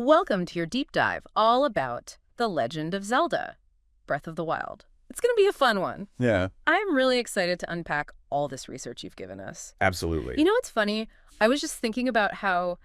Welcome to your deep dive all about The Legend of Zelda, Breath of the Wild. It's going to be a fun one. Yeah, I'm really excited to unpack all this research you've given us. absolutely. You know what's funny? I was just thinking about how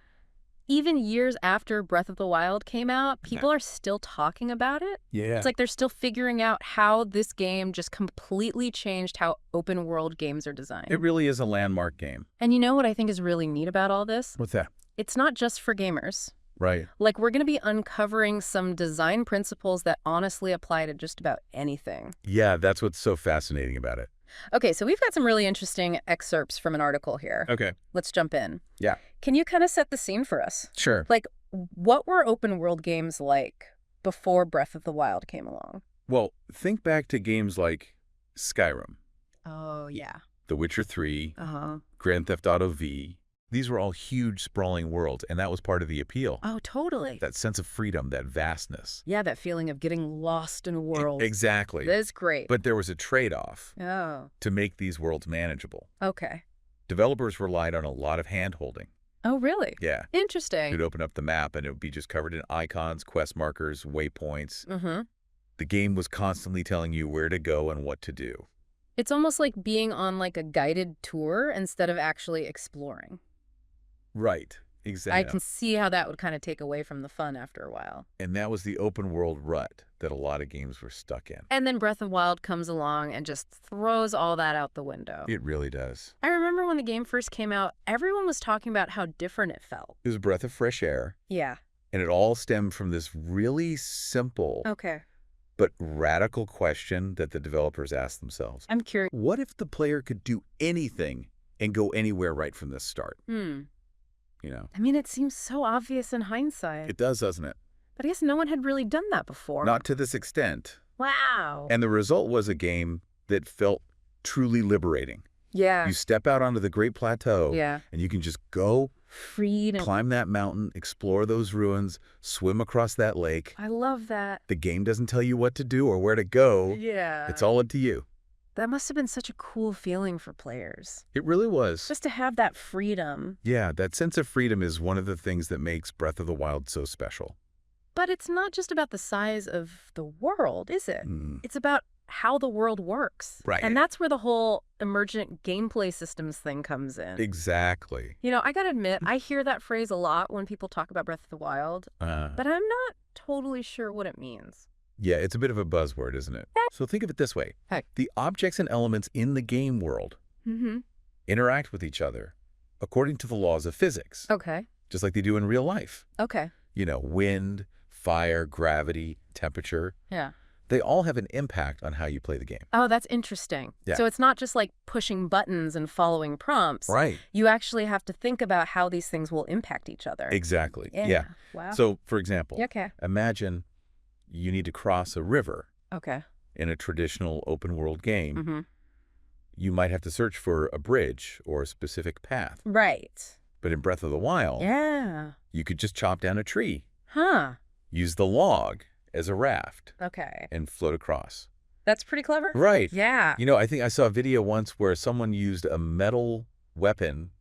even years after Breath of the Wild came out, people are still talking about it. Yeah. It's like they're still figuring out how this game just completely changed how open world games are designed. It really is a landmark game. And you know what I think is really neat about all this? What's that? It's not just for gamers. Right. Like, we're going to be uncovering some design principles that honestly apply to just about anything. Yeah, that's what's so fascinating about it. Okay, so we've got some really interesting excerpts from an article here. Okay. Let's jump in. Yeah. Can you kind of set the scene for us? Sure. Like, what were open world games like before Breath of the Wild came along? Well, think back to games like Skyrim, Oh, yeah. The Witcher 3, Uh-huh. Grand Theft Auto V. These were all huge, sprawling worlds, and that was part of the appeal. Oh, totally. That sense of freedom, that vastness. Yeah, that feeling of getting lost in a world. Exactly. That's great. But there was a trade-off Oh, to make these worlds manageable. okay. Developers relied on a lot of hand-holding. Oh, really? Yeah. Interesting. You'd open up the map, and it would be just covered in icons, quest markers, waypoints. Mm-hmm. The game was constantly telling you where to go and what to do. It's almost like being on like a guided tour instead of actually exploring. Right, I exactly. can see how that would kind of take away from the fun after a while. And that was the open world rut that a lot of games were stuck in. And then Breath of the Wild comes along and just throws all that out the window. It really does. I remember when the game first came out, everyone was talking about how different it felt. It was a breath of fresh air, Yeah. and it all stemmed from this really simple Okay. but radical question that the developers asked themselves. I'm curious. What if the player could do anything and go anywhere right from the start? You know, I mean, it seems so obvious in hindsight. it does, doesn't it? But I guess no one had really done that before. Not to this extent. Wow. And the result was a game that felt truly liberating. Yeah. You step out onto the Great Plateau, Yeah. and you can just go, Freedom. climb that mountain, explore those ruins, swim across that lake. I love that. The game doesn't tell you what to do or where to go. Yeah. It's all up to you. That must have been such a cool feeling for players. It really was. Just to have that freedom. Yeah, that sense of freedom is one of the things that makes Breath of the Wild so special. But it's not just about the size of the world, is it? Mm. It's about how the world works. Right. And that's where the whole emergent gameplay systems thing comes in. Exactly. You know, I gotta admit, I hear that phrase a lot when people talk about Breath of the Wild, but I'm not totally sure what it means. Yeah, it's a bit of a buzzword, isn't it? So think of it this way. Heck. The objects and elements in the game world Mm-hmm. interact with each other according to the laws of physics, Okay. just like they do in real life. Okay. You know, wind, fire, gravity, temperature. Yeah. They all have an impact on how you play the game. Oh, that's interesting. Yeah. So it's not just like pushing buttons and following prompts. Right. You actually have to think about how these things will impact each other. Exactly. Yeah. Yeah. Wow. So, for example, Okay. imagine you need to cross a river Okay. in a traditional open world game. Mm-hmm. You might have to search for a bridge or a specific path. Right. But in Breath of the Wild, Yeah. you could just chop down a tree, Huh. use the log as a raft, Okay. and float across. That's pretty clever. Right. Yeah. You know, I think I saw a video once where someone used a metal weapon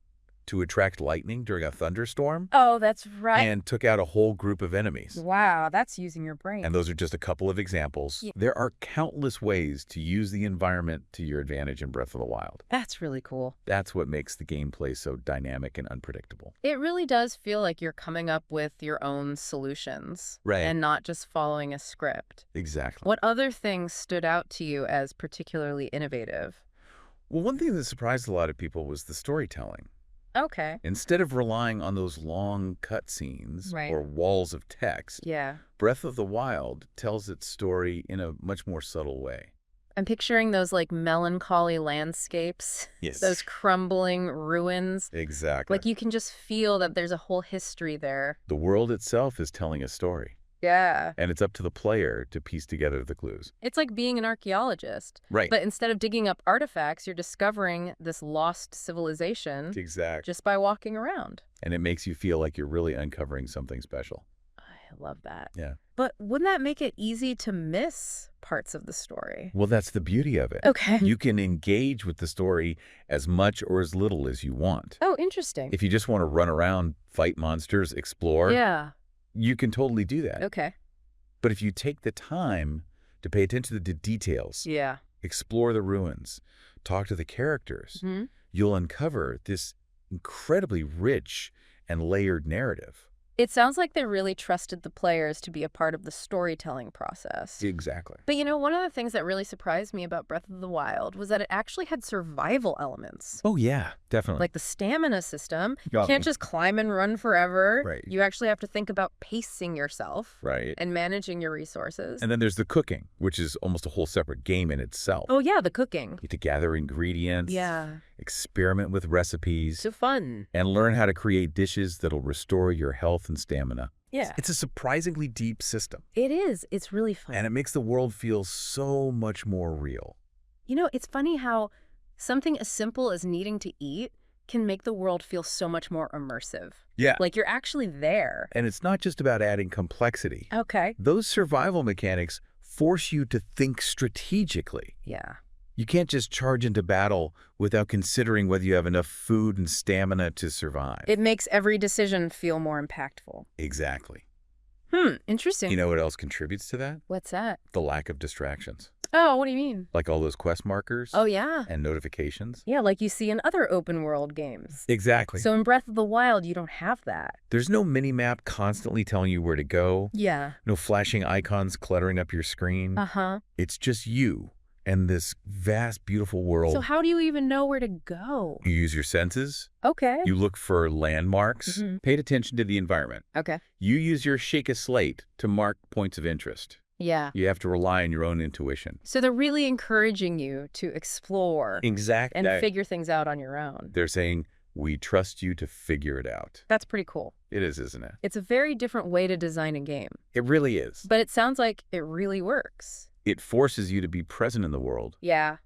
to attract lightning during a thunderstorm Oh, that's right. and took out a whole group of enemies. Wow, that's using your brain. And those are just a couple of examples. Yeah. There are countless ways to use the environment to your advantage in Breath of the Wild. That's really cool. That's what makes the gameplay so dynamic and unpredictable. It really does feel like you're coming up with your own solutions. Right. And not just following a script. Exactly. What other things stood out to you as particularly innovative? Well, one thing that surprised a lot of people was the storytelling. Okay. Instead of relying on those long cutscenes Right. or walls of text, Yeah. Breath of the Wild tells its story in a much more subtle way. I'm picturing those like melancholy landscapes, Yes. those crumbling ruins. Exactly. Like you can just feel that there's a whole history there. The world itself is telling a story, Yeah. and it's up to the player to piece together the clues. It's like being an archaeologist. Right. But instead of digging up artifacts, you're discovering this lost civilization Exactly. just by walking around. And it makes you feel like you're really uncovering something special. I love that. Yeah. But wouldn't that make it easy to miss parts of the story? Well, that's the beauty of it. Okay. You can engage with the story as much or as little as you want. Oh, interesting. If you just want to run around, fight monsters, explore, Yeah. you can totally do that. Okay. But if you take the time to pay attention to the details, Yeah. explore the ruins, talk to the characters, you'll uncover this incredibly rich and layered narrative. It sounds like they really trusted the players to be a part of the storytelling process. Exactly. But one of the things that really surprised me about Breath of the Wild was that it actually had survival elements. Oh, yeah, definitely. Like the stamina system. You Yeah. can't just climb and run forever. Right. You actually have to think about pacing yourself. Right. And managing your resources. And then there's the cooking, which is almost a whole separate game in itself. Oh, yeah, the cooking. You have to gather ingredients. Yeah. Experiment with recipes. So fun. And learn how to create dishes that'll restore your health and stamina. Yeah. It's a surprisingly deep system. It is. It's really fun. And it makes the world feel so much more real. It's funny how something as simple as needing to eat can make the world feel so much more immersive. Yeah. Like you're actually there. And it's not just about adding complexity. Okay. Those survival mechanics force you to think strategically. Yeah. You can't just charge into battle without considering whether you have enough food and stamina to survive. It makes every decision feel more impactful. Exactly. Interesting. You know what else contributes to that? What's that? The lack of distractions. Oh, what do you mean? Like all those quest markers. Oh, yeah. And notifications. Yeah, like you see in other open world games. Exactly. So in Breath of the Wild, you don't have that. There's no mini-map constantly telling you where to go. Yeah. No flashing icons cluttering up your screen. Uh-huh. It's just you and this vast, beautiful world. So how do you even know where to go? You use your senses. Okay. You look for landmarks. Pay attention to the environment. Okay. You use your shake a slate to mark points of interest. Yeah. You have to rely on your own intuition. So they're really encouraging you to explore Exactly. and figure things out on your own. They're saying, we trust you to figure it out. That's pretty cool. It is, isn't it? It's a very different way to design a game. It really is. But it sounds like it really works. It forces you to be present in the world, Yeah.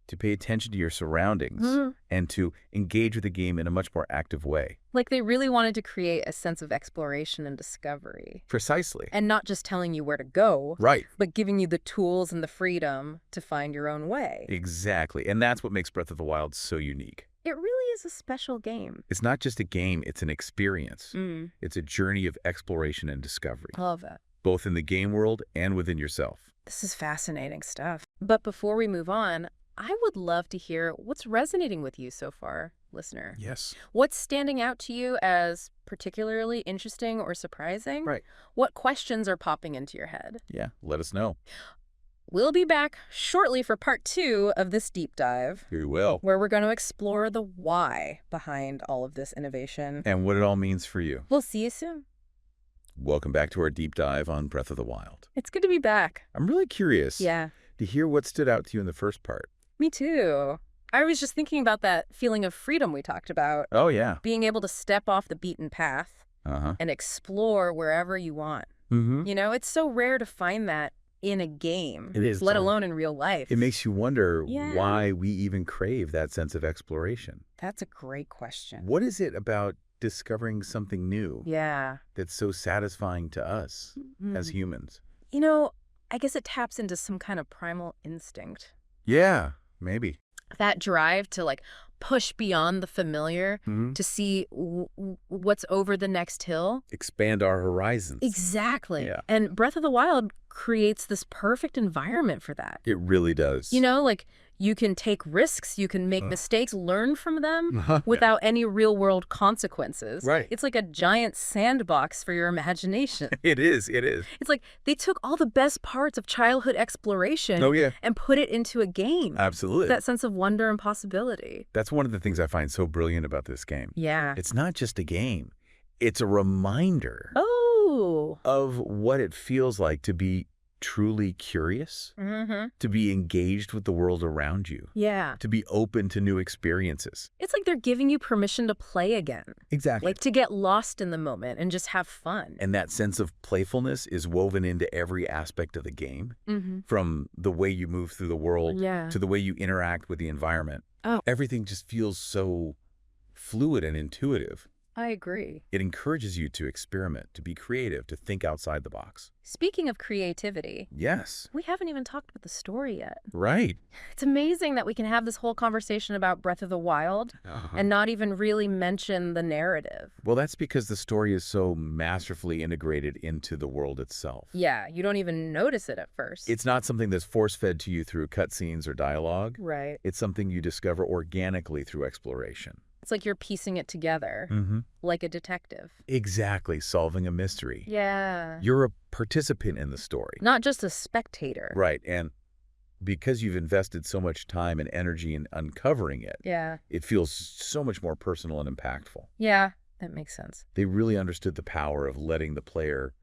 to pay attention to your surroundings, and to engage with the game in a much more active way. Like they really wanted to create a sense of exploration and discovery. Precisely. And not just telling you where to go, Right. but giving you the tools and the freedom to find your own way. Exactly. And that's what makes Breath of the Wild so unique. It really is a special game. It's not just a game, it's an experience. It's a journey of exploration and discovery, I love it. both in the game world and within yourself. This is fascinating stuff. But before we move on, I would love to hear what's resonating with you so far, listener. Yes. What's standing out to you as particularly interesting or surprising? Right. What questions are popping into your head? Yeah, let us know. We'll be back shortly for part 2 of this deep dive, We will. where we're going to explore the why behind all of this innovation. And what it all means for you. We'll see you soon. Welcome back to our deep dive on Breath of the Wild. It's good to be back. I'm really curious Yeah, to hear what stood out to you in the first part. me too. I was just thinking about that feeling of freedom we talked about. Oh, yeah. Being able to step off the beaten path Uh-huh. and explore wherever you want. Mm-hmm. It's so rare to find that in a game. It is. Let alone in real life. It makes you wonder Yeah. why we even crave that sense of exploration. That's a great question. What is it about discovering something new Yeah. that's so satisfying to us as humans? I guess it taps into some kind of primal instinct. Yeah, maybe. That drive to push beyond the familiar, Mm-hmm. to see what's over the next hill. Expand our horizons. Exactly. Yeah. And Breath of the Wild creates this perfect environment for that. It really does. You can take risks, you can make mistakes, learn from them Yeah. without any real-world consequences. Right. It's like a giant sandbox for your imagination. It is. It is. It's like they took all the best parts of childhood exploration Oh, yeah. and put it into a game. Absolutely. That sense of wonder and possibility. That's one of the things I find so brilliant about this game. Yeah. It's not just a game. It's a reminder Oh. of what it feels like to be truly curious, Mm-hmm. to be engaged with the world around you, Yeah. to be open to new experiences. It's like they're giving you permission to play again. Exactly. Like to get lost in the moment and just have fun. And that sense of playfulness is woven into every aspect of the game, Mm-hmm. from the way you move through the world Yeah. to the way you interact with the environment. Oh. Everything just feels so fluid and intuitive. I agree. It encourages you to experiment, to be creative, to think outside the box. Speaking of creativity, Yes. we haven't even talked about the story yet. Right. It's amazing that we can have this whole conversation about Breath of the Wild and not even really mention the narrative. Well, that's because the story is so masterfully integrated into the world itself. Yeah, you don't even notice it at first. It's not something that's force-fed to you through cutscenes or dialogue. Right. It's something you discover organically through exploration. It's like you're piecing it together, like a detective. Exactly, solving a mystery. Yeah. You're a participant in the story. Not just a spectator. Right, and because you've invested so much time and energy in uncovering it, Yeah. it feels so much more personal and impactful. Yeah, that makes sense. They really understood the power of letting the player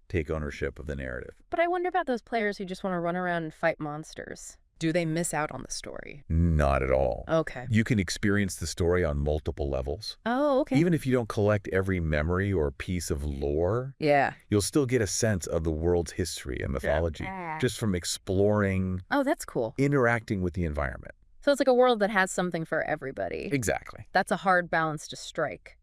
take ownership of the narrative. But I wonder about those players who just want to run around and fight monsters. Do they miss out on the story? Not at all. Okay. You can experience the story on multiple levels. Oh, okay. Even if you don't collect every memory or piece of lore, Yeah. you'll still get a sense of the world's history and mythology just from exploring, Oh, that's cool. interacting with the environment. So it's like a world that has something for everybody. Exactly. That's a hard balance to strike.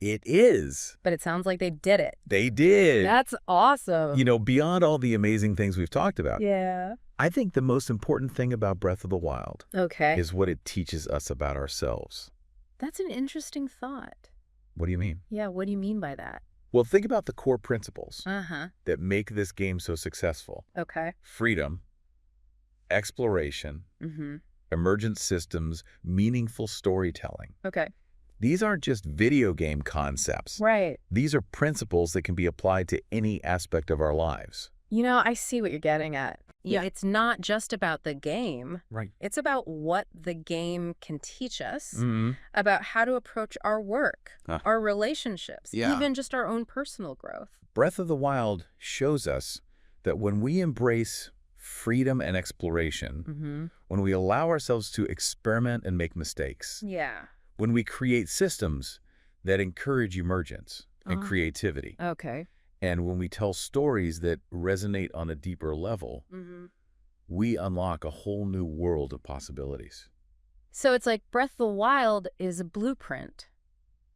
It is. But it sounds like they did it. They did. That's awesome. You know, beyond all the amazing things we've talked about, Yeah. I think the most important thing about Breath of the Wild Okay. is what it teaches us about ourselves. That's an interesting thought. What do you mean? Yeah, what do you mean by that? Well, think about the core principles Uh-huh. that make this game so successful. Okay. Freedom, exploration, emergent systems, meaningful storytelling. Okay. These aren't just video game concepts. Right. These are principles that can be applied to any aspect of our lives. You know, I see what you're getting at. Yeah. It's not just about the game. Right. It's about what the game can teach us, Mm-hmm. about how to approach our work, our relationships, Yeah. even just our own personal growth. Breath of the Wild shows us that when we embrace freedom and exploration, when we allow ourselves to experiment and make mistakes, Yeah. when we create systems that encourage emergence and creativity, Okay. and when we tell stories that resonate on a deeper level, we unlock a whole new world of possibilities. So it's like Breath of the Wild is a blueprint.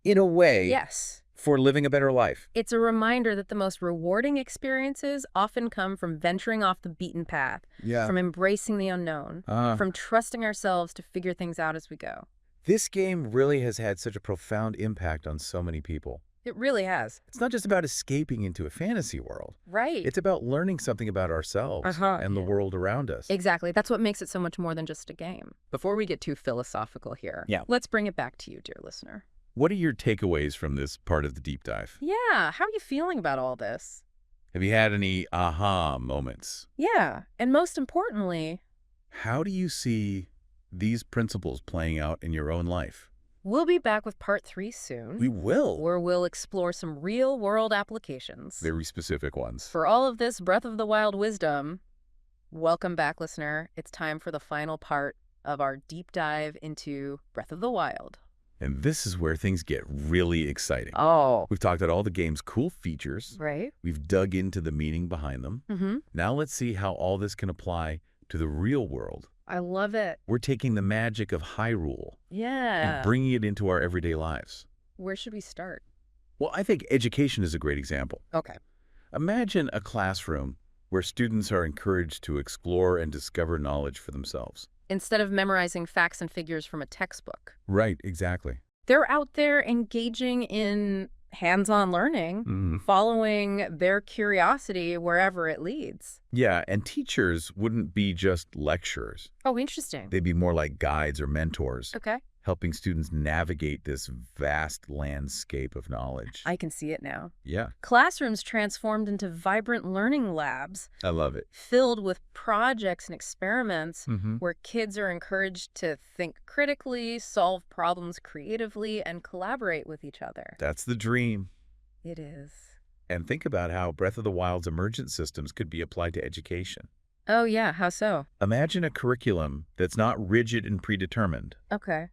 In a way, Yes. for living a better life. It's a reminder that the most rewarding experiences often come from venturing off the beaten path, Yeah. from embracing the unknown, from trusting ourselves to figure things out as we go. This game really has had such a profound impact on so many people. It really has. It's not just about escaping into a fantasy world. Right. It's about learning something about ourselves and the world around us. Exactly. That's what makes it so much more than just a game. Before we get too philosophical here, let's bring it back to you, dear listener. What are your takeaways from this part of the deep dive? Yeah. How are you feeling about all this? Have you had any aha moments? Yeah. And most importantly, How do you see these principles playing out in your own life? we'll be back with part 3 soon. We will. Where we'll explore some real-world applications. Very specific ones. For all of this Breath of the Wild wisdom, welcome back, listener. It's time for the final part of our deep dive into Breath of the Wild. And this is where things get really exciting. Oh. We've talked about all the game's cool features. Right? We've dug into the meaning behind them. Now let's see how all this can apply to the real world. I love it. We're taking the magic of Hyrule Yeah. and bringing it into our everyday lives. Where should we start? Well, I think education is a great example. Okay. Imagine a classroom where students are encouraged to explore and discover knowledge for themselves. Instead of memorizing facts and figures from a textbook, Right, exactly. they're out there engaging in hands-on learning, following their curiosity wherever it leads. Yeah, and teachers wouldn't be just lecturers. Oh, interesting. They'd be more like guides or mentors, Okay. helping students navigate this vast landscape of knowledge. I can see it now. Yeah, Classrooms transformed into vibrant learning labs I love it. filled with projects and experiments Mm-hmm. where kids are encouraged to think critically, solve problems creatively, and collaborate with each other. That's the dream. It is. And think about how Breath of the Wild's emergent systems could be applied to education. Oh, yeah. How so? Imagine a curriculum that's not rigid and predetermined, Okay.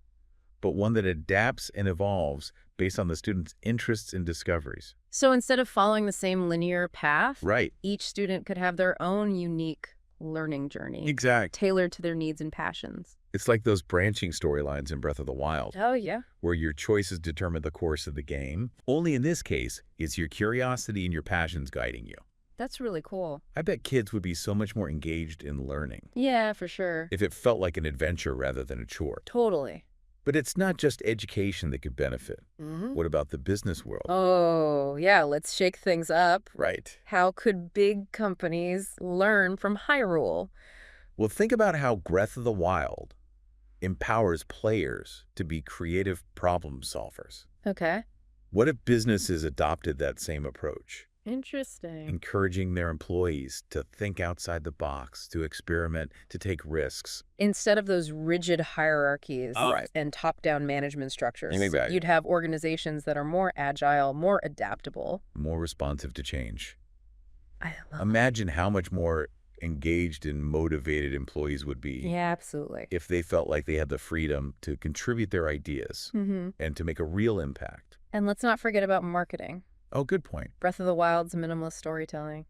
but one that adapts and evolves based on the student's interests and discoveries. So instead of following the same linear path, Right. each student could have their own unique learning journey, Exact. tailored to their needs and passions. It's like those branching storylines in Breath of the Wild, Oh, yeah. where your choices determine the course of the game. Only in this case, it's your curiosity and your passions guiding you. That's really cool. I bet kids would be so much more engaged in learning Yeah, for sure. if it felt like an adventure rather than a chore. Totally. But it's not just education that could benefit. What about the business world? Oh, yeah, let's shake things up. Right. How could big companies learn from Hyrule? Well, think about how Breath of the Wild empowers players to be creative problem solvers. Okay. What if businesses adopted that same approach, Interesting. encouraging their employees to think outside the box, to experiment, to take risks? Instead of those rigid hierarchies Right. and top-down management structures, Exactly. you'd have organizations that are more agile, more adaptable. More responsive to change. I love Imagine how much more engaged and motivated employees would be Yeah, absolutely. if they felt like they had the freedom to contribute their ideas and to make a real impact. And let's not forget about marketing. Oh, good point. Breath of the Wild's minimalist storytelling.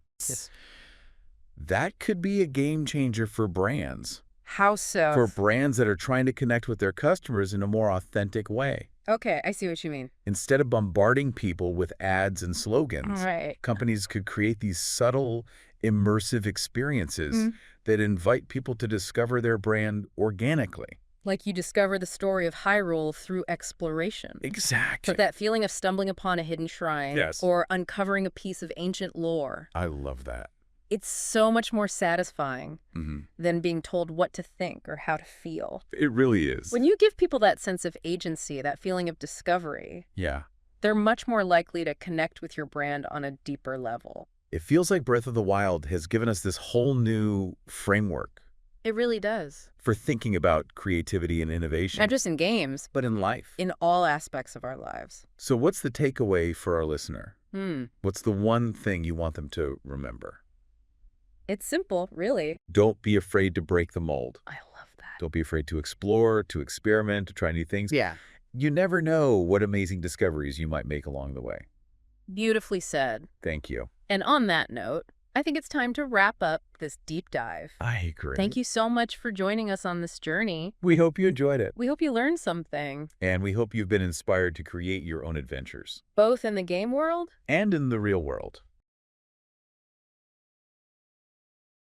That could be a game changer for brands. How so? For brands that are trying to connect with their customers in a more authentic way. Okay, I see what you mean. Instead of bombarding people with ads and slogans, Right. companies could create these subtle, immersive experiences that invite people to discover their brand organically. Like you discover the story of Hyrule through exploration. Exactly. But that feeling of stumbling upon a hidden shrine Yes. or uncovering a piece of ancient lore, I love that. it's so much more satisfying than being told what to think or how to feel. It really is. When you give people that sense of agency, that feeling of discovery, Yeah. they're much more likely to connect with your brand on a deeper level. It feels like Breath of the Wild has given us this whole new framework It really does. for thinking about creativity and innovation. Not just in games, but in life. in all aspects of our lives. So what's the takeaway for our listener? Hmm. What's the one thing you want them to remember? It's simple, really. Don't be afraid to break the mold. I love that. Don't be afraid to explore, to experiment, to try new things. Yeah. You never know what amazing discoveries you might make along the way. Beautifully said. Thank you. And on that note, I think it's time to wrap up this deep dive. I agree. Thank you so much for joining us on this journey. We hope you enjoyed it. We hope you learned something, And we hope you've been inspired to create your own adventures. both in the game world And in the real world.